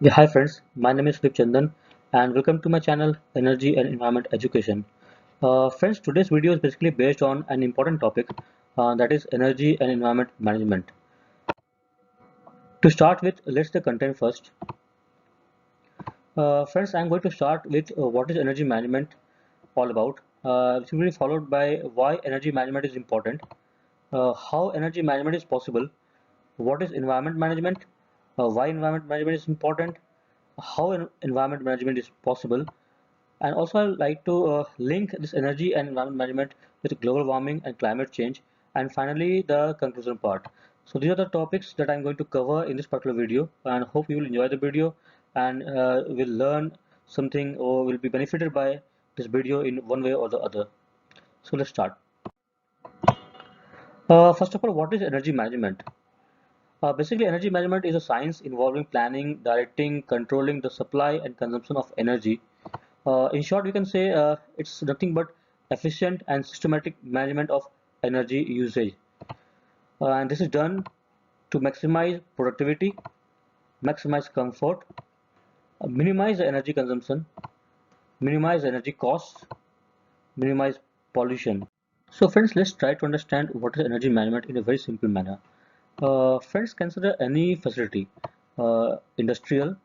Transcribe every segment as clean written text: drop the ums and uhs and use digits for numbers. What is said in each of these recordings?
Yeah, hi friends. My name is Flip Chandan, and welcome to my channel Energy and Environment Education. Friends, today's video is basically based on an important topic that is energy and environment management. To start with, let's the content first. Friends, I'm going to start with what is energy management all about. It will be followed by why energy management is important, how energy management is possible, what is environment management, why environment management is important, how environment management is possible, and also I would like to link this energy and environment management with global warming and climate change, and finally the conclusion part. So these are the topics that I'm going to cover in this particular video, and hope you will enjoy the video and will learn something or will be benefited by this video in one way or the other. So let's start. First of all, what is energy management? Basically, energy management is a science involving planning, directing, controlling the supply and consumption of energy. In short, we can say it's nothing but efficient and systematic management of energy usage. And this is done to maximize productivity, maximize comfort, minimize the energy consumption, minimize energy costs, minimize pollution. So friends, let's try to understand what is energy management in a very simple manner. Friends, consider any facility, industrial,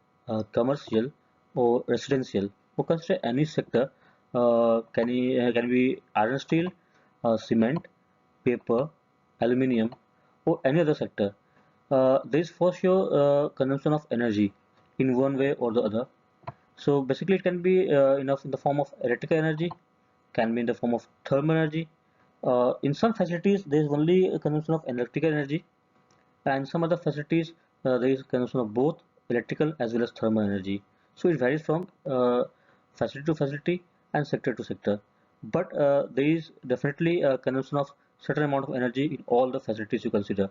commercial, or residential, or consider any sector. Can be iron, steel, cement, paper, aluminium, or any other sector. There is for sure consumption of energy in one way or the other. So basically, it can be enough in the form of electrical energy, can be in the form of thermal energy. In some facilities, there is only a consumption of electrical energy, and some other facilities there is consumption of both electrical as well as thermal energy. So it varies from facility to facility and sector to sector, but there is definitely a consumption of certain amount of energy in all the facilities you consider.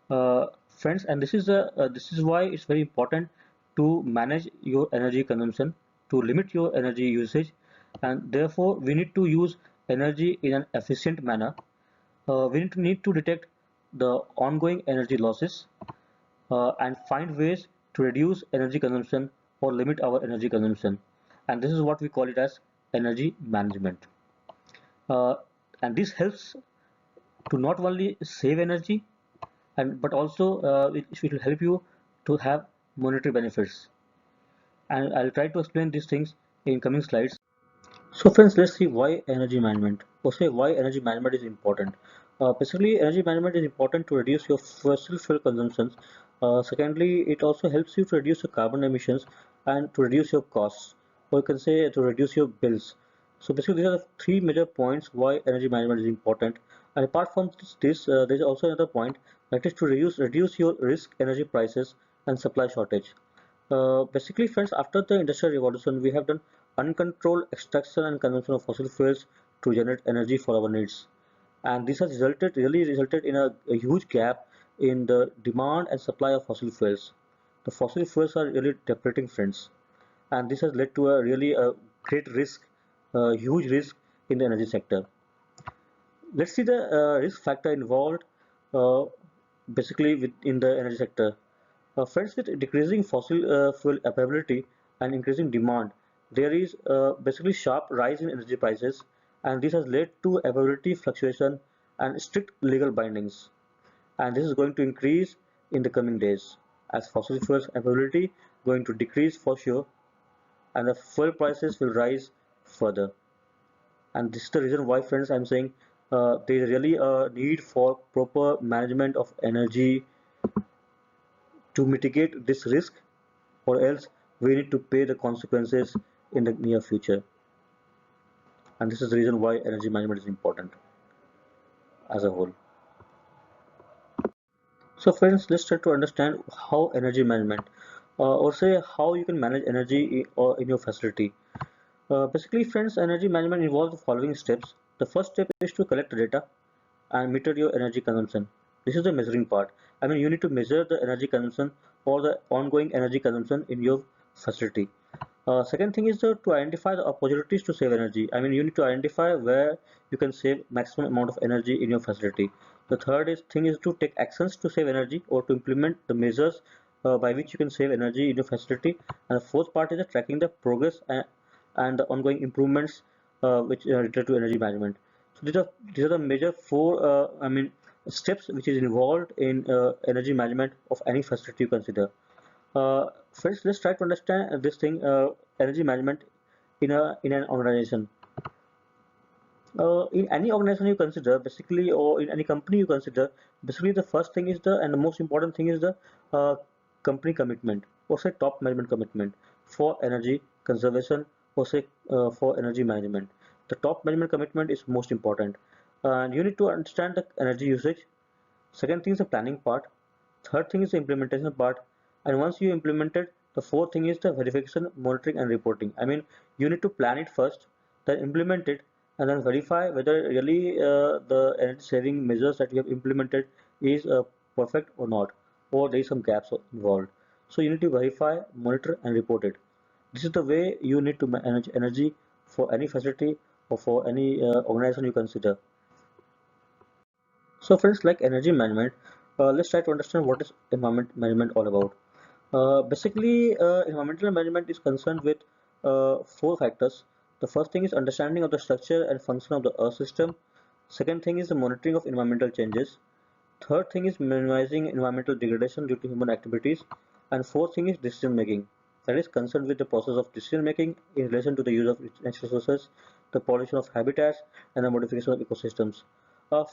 Friends, and this is why it's very important to manage your energy consumption, to limit your energy usage, and therefore we need to use energy in an efficient manner. We need to detect the ongoing energy losses and find ways to reduce energy consumption or limit our energy consumption. And this is what we call it as energy management. Uh, and this helps to not only save energy and but also it will help you to have monetary benefits. And I'll try to explain these things in coming slides. So friends, let's see why energy management, or say why energy management is important. Basically, energy management is important to reduce your fossil fuel consumptions. Secondly, it also helps you to reduce your carbon emissions and to reduce your costs, or you can say to reduce your bills. So basically, these are the three major points why energy management is important. And apart from there is also another point, that is to reduce your risk energy prices and supply shortage. Basically, friends, after the Industrial Revolution, we have done uncontrolled extraction and consumption of fossil fuels to generate energy for our needs. And this has really resulted in a huge gap in the demand and supply of fossil fuels. The fossil fuels are really depleting, friends. And this has led to a really a great risk, a huge risk in the energy sector. Let's see the risk factor involved uh, basically in the energy sector. Friends, with decreasing fossil fuel availability and increasing demand, there is basically sharp rise in energy prices, and this has led to availability fluctuation and strict legal bindings. And this is going to increase in the coming days as fossil fuels availability going to decrease for sure, and the fuel prices will rise further. And this is the reason why, friends, I'm saying there is really a need for proper management of energy to mitigate this risk, or else we need to pay the consequences in the near future. And this is the reason why energy management is important as a whole. So friends, let's try to understand how energy management or say how you can manage energy or in your facility. Basically, friends, energy management involves the following steps. The first step is to collect data and meter your energy consumption. This is the measuring part. I mean, you need to measure the energy consumption or the ongoing energy consumption in your facility. Second thing is to identify the opportunities to save energy. I mean, you need to identify where you can save maximum amount of energy in your facility. The third thing is to take actions to save energy or to implement the measures by which you can save energy in your facility. And the fourth part is the tracking the progress and the ongoing improvements which are related to energy management. So these are the major four steps which is involved in energy management of any facility you consider. First, let's try to understand this thing, energy management in an organization. In any organization you consider, basically, or in any company you consider, basically the first thing is the and the most important thing is the uh, company commitment, or say top management commitment for energy conservation, or say for energy management. The top management commitment is most important, and you need to understand the energy usage. Second thing is the planning part. Third thing is the implementation part. And once you implement it, the fourth thing is the verification, monitoring, and reporting. I mean, you need to plan it first, then implement it, and then verify whether really the energy saving measures that you have implemented is perfect or not, or there is some gaps involved. So you need to verify, monitor, and report it. This is the way you need to manage energy for any facility or for any organization you consider. So friends, like energy management, let's try to understand what is environment management all about. Environmental management is concerned with four factors. The first thing is understanding of the structure and function of the earth system. Second thing is the monitoring of environmental changes. Third thing is minimizing environmental degradation due to human activities. And fourth thing is decision making. That is concerned with the process of decision making in relation to the use of natural resources, the pollution of habitats, and the modification of ecosystems.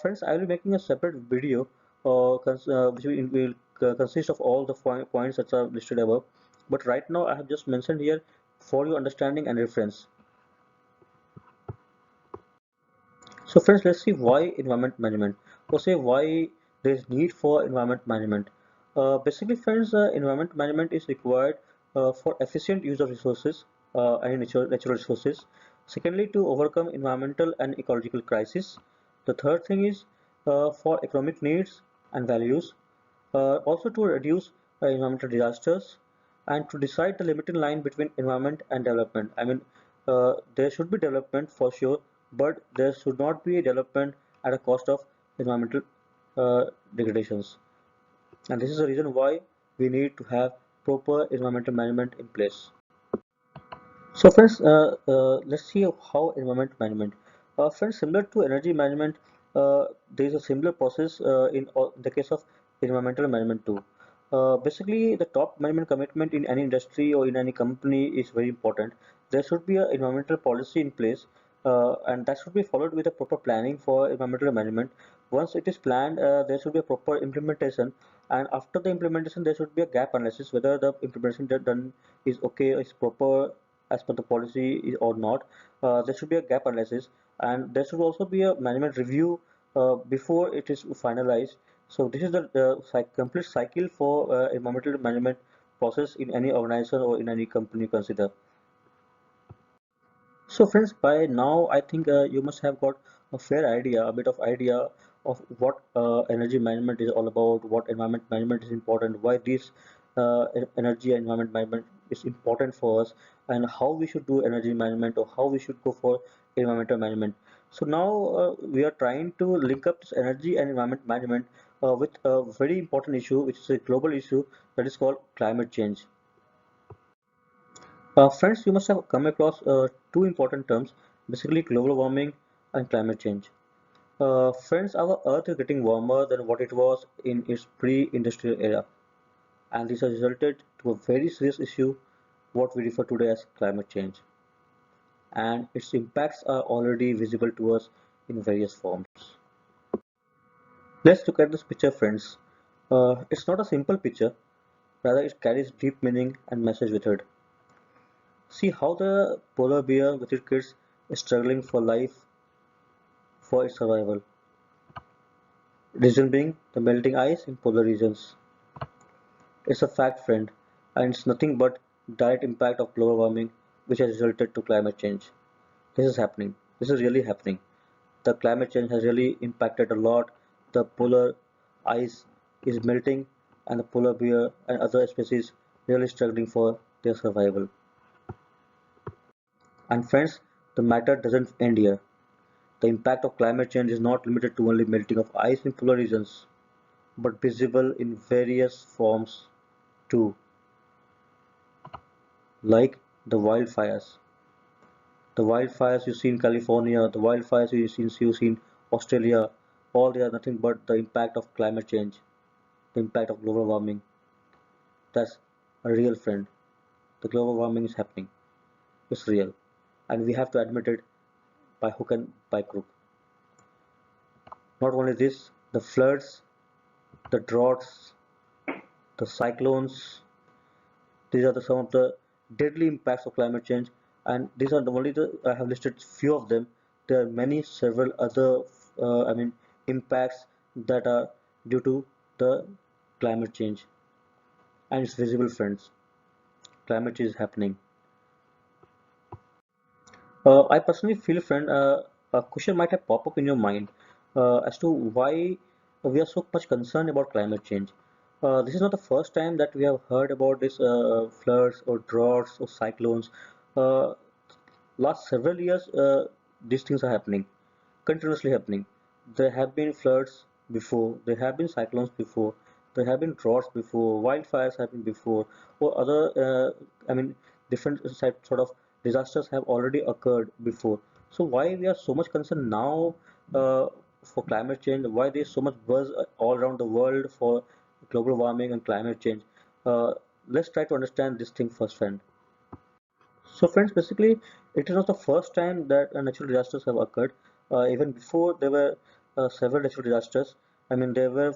Friends, I will be making a separate video which will consist of all the points that are listed above. But right now, I have just mentioned here for your understanding and reference. So friends, let's see why environment management, or say why there is need for environment management. Basically, friends, environment management is required for efficient use of resources and natural resources. Secondly, to overcome environmental and ecological crisis. The third thing is for economic needs and values. Also to reduce environmental disasters and to decide the limiting line between environment and development. I mean, there should be development for sure, but there should not be a development at a cost of environmental degradations. And this is the reason why we need to have proper environmental management in place. So friends, let's see how environment management. Friends, similar to energy management, there is a similar process in the case of environmental management too. Basically, the top management commitment in any industry or in any company is very important. There should be an environmental policy in place, and that should be followed with a proper planning for environmental management. Once it is planned, there should be a proper implementation, and after the implementation, there should be a gap analysis whether the implementation done is okay, is proper as per the policy or not. There should be a gap analysis, and there should also be a management review before it is finalized. So this is the complete cycle for environmental management process in any organization or in any company you consider. So friends, by now I think you must have got a fair idea, a bit of idea of what energy management is all about, what environment management is important, why this energy and environment management is important for us, and how we should do energy management or how we should go for environmental management. So now we are trying to link up this energy and environment management with a very important issue, which is a global issue that is called climate change. Friends, you must have come across two important terms, basically global warming and climate change. Friends, our Earth is getting warmer than what it was in its pre-industrial era, and this has resulted to a very serious issue, what we refer today as climate change. And its impacts are already visible to us in various forms. Let's look at this picture, friends. It's not a simple picture, rather it carries deep meaning and message with it. See how the polar bear with its kids is struggling for life, for its survival. Reason being the melting ice in polar regions. It's a fact, friend, and it's nothing but direct impact of global warming which has resulted to climate change. This is happening. This is really happening. The climate change has really impacted a lot. The polar ice is melting, and the polar bear and other species really struggling for their survival. And friends, the matter doesn't end here. The impact of climate change is not limited to only melting of ice in polar regions, but visible in various forms. too, like the wildfires. The wildfires you see in California, the wildfires you see in Australia, all they are nothing but the impact of climate change, the impact of global warming. That's a real friend. The global warming is happening. It's real. And we have to admit it by hook and by crook. Not only this, the floods, the droughts, the cyclones, these are some of the deadly impacts of climate change. And these are the only I have listed few of them. There are many, several other, impacts that are due to the climate change. And it's visible, friends. Climate change is happening. I personally feel, friend, a question might have popped up in your mind as to why we are so much concerned about climate change. This is not the first time that we have heard about this floods or droughts or cyclones. Uh, Last several years, these things are happening, continuously happening. There have been floods before, there have been cyclones before, there have been droughts before, wildfires have been before, or other, different sort of disasters have already occurred before. So why we are so much concerned now for climate change? Why there is so much buzz all around the world for global warming and climate change? Uh, let's try to understand this thing first, friend. So friends, basically, it is not the first time that natural disasters have occurred. Even before, there were several natural disasters. I mean, there were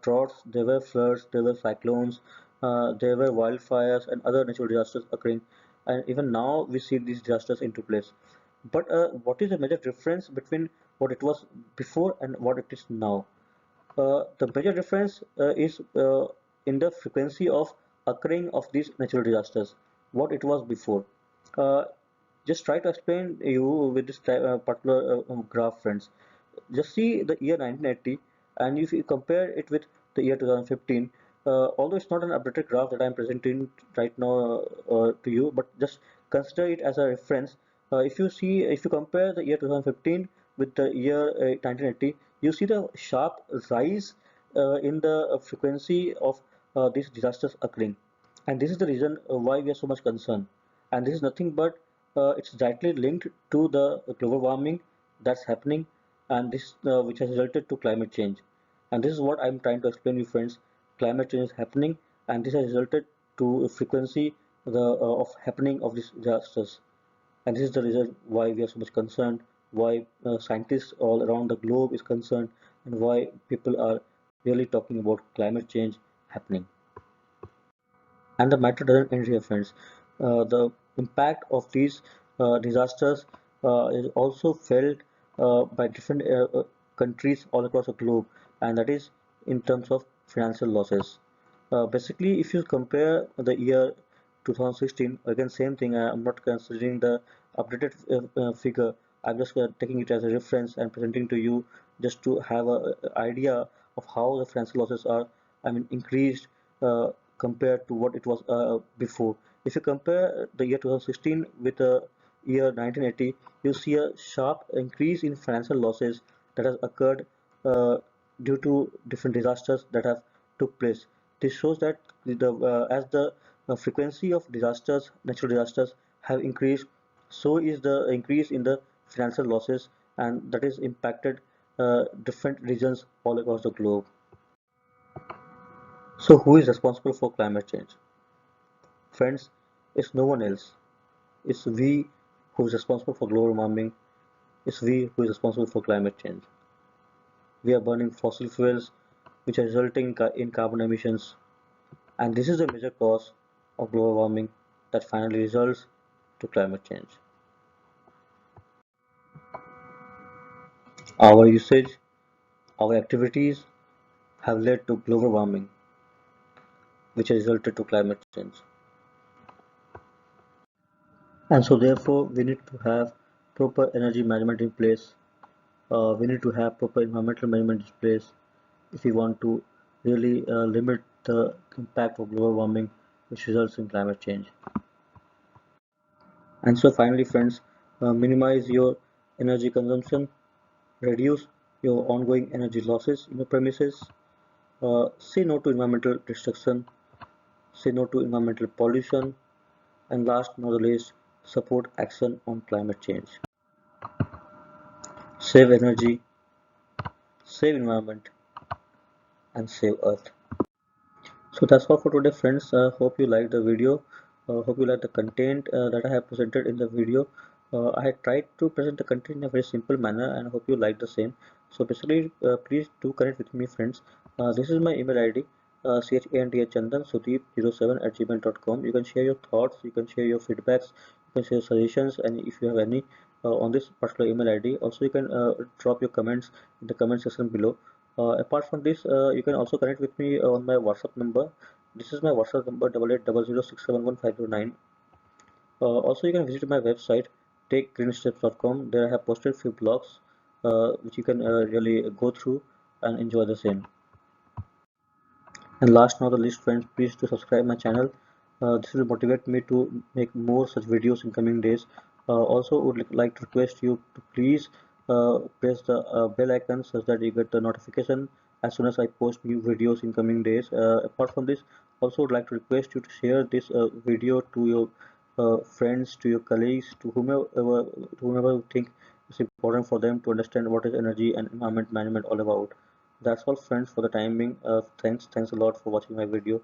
droughts, there were floods, there were cyclones, there were wildfires and other natural disasters occurring. And even now, we see these disasters into place. But what is the major difference between what it was before and what it is now? The major difference is in the frequency of occurring of these natural disasters, what it was before. Uh, just try to explain you with this particular graph, friends. Just see the year 1980, and if you compare it with the year 2015, although it's not an updated graph that I'm presenting right now to you, but just consider it as a reference. If you compare the year 2015 with the year 1980, you see the sharp rise in the frequency of these disasters occurring, and this is the reason why we are so much concerned. And this is nothing but it's directly linked to the global warming that's happening, and this which has resulted to climate change. And this is what I'm trying to explain you, friends. Climate change is happening, and this has resulted to a frequency of happening of these disasters. And this is the reason why we are so much concerned, why scientists all around the globe is concerned, and why people are really talking about climate change happening. And the matter doesn't end here, friends. The impact of these disasters is also felt by different countries all across the globe, and that is in terms of financial losses. Basically, if you compare the year 2016, again, same thing. I'm not considering the updated figure. I'm just taking it as a reference and presenting to you just to have a idea of how the financial losses are, increased uh, compared to what it was before. If you compare the year 2016 with the year 1980, you see a sharp increase in financial losses that has occurred uh, due to different disasters that have took place. This shows that as the frequency of disasters, natural disasters, have increased, so is the increase in the financial losses, and that is impacted different regions all across the globe. So who is responsible for climate change? Friends, it's no one else. It's we who is responsible for global warming. It's we who is responsible for climate change. We are burning fossil fuels, which are resulting in carbon emissions, and this is the major cause of global warming that finally results to climate change. Our usage, our activities have led to global warming, which has resulted to climate change. And so therefore we need to have proper energy management in place. We need to have proper environmental management in place if we want to really limit the impact of global warming, which results in climate change. And so finally, friends, minimize your energy consumption, reduce your ongoing energy losses in your premises, say no to environmental destruction, say no to environmental pollution, and last but not the least, support action on climate change. Save energy, save environment, and save earth. So that's all for today, friends. Hope you liked the video. Hope you like the content that I have presented in the video. I had tried to present the content in a very simple manner, and I hope you like the same. So basically, please do connect with me, friends. This is my email ID, chandandsudeep07@gmail.com. You can share your thoughts, you can share your feedbacks, you can share suggestions, and if you have any on this particular email ID, also you can drop your comments in the comment section below. Apart from this, you can also connect with me on my WhatsApp number. This is my WhatsApp number 880006711509. Also, you can visit my website takegreensteps.com. There I have posted few blogs which you can really go through and enjoy the same. And last not the least, friends, please to subscribe my channel. This will motivate me to make more such videos in coming days. Also, would like to request you to please press the bell icon so that you get the notification as soon as I post new videos in coming days. Apart from this, also would like to request you to share this video to your friends, to your colleagues, to whomever you think it's important for them to understand what is energy and environment management all about. That's all, friends, for the time being. Thanks a lot for watching my video.